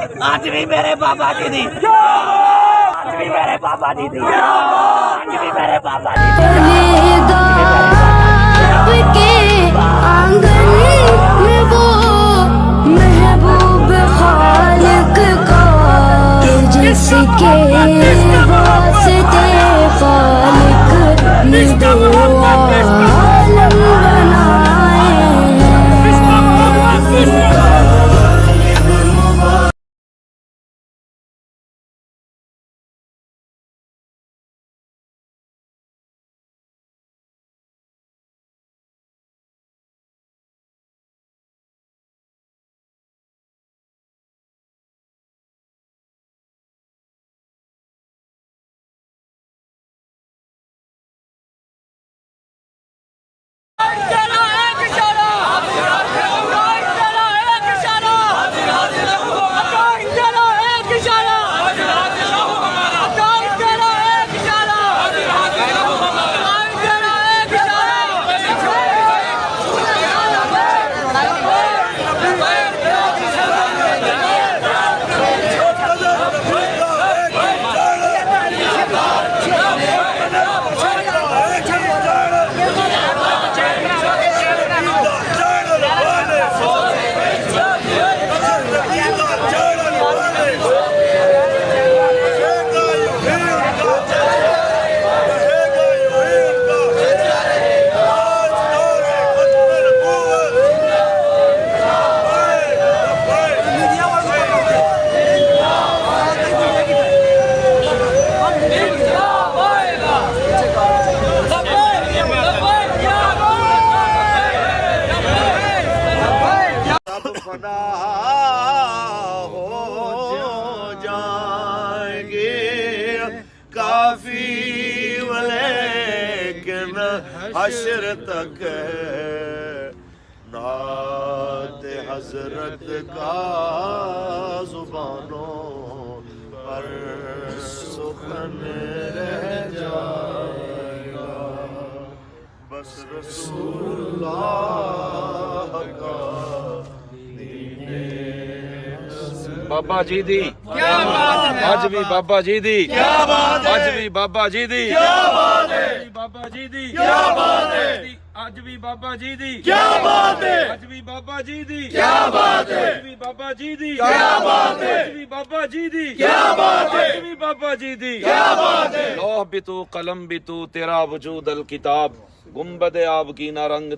आज भी मेरे बाबा जी दी, आज भी मेरे बाबा जी दी, आज भी मेरे बाबा जी दी। के आंगन में वो महबूब खालिक का जिसके वास्ते खालिक ने दो आलम बनाए हैं। हो जाएंगे काफी लेकिन हश्र तक नात हजरत का जुबानों पर सुखन रह जाएगा, बस रसूलुल्लाह का बाबा जी दी क्या बात है, आज भी बाबा जी दी क्या बात है, आज भी बाबा जी दी क्या बात है, बाबा जी दी क्या बात है, आज भी बाबा जी दी क्या बात है, आज भी बाबा जी दी क्या बात है, आज भी बाबा जी दी क्या बात है, आज भी बाबा जी दी क्या बात है, आज भी बाबा जी दी क्या बात है। लौह भी तू कलम भी तू तेरा वजूद अल किताब, गुम्बद आब की ना रंग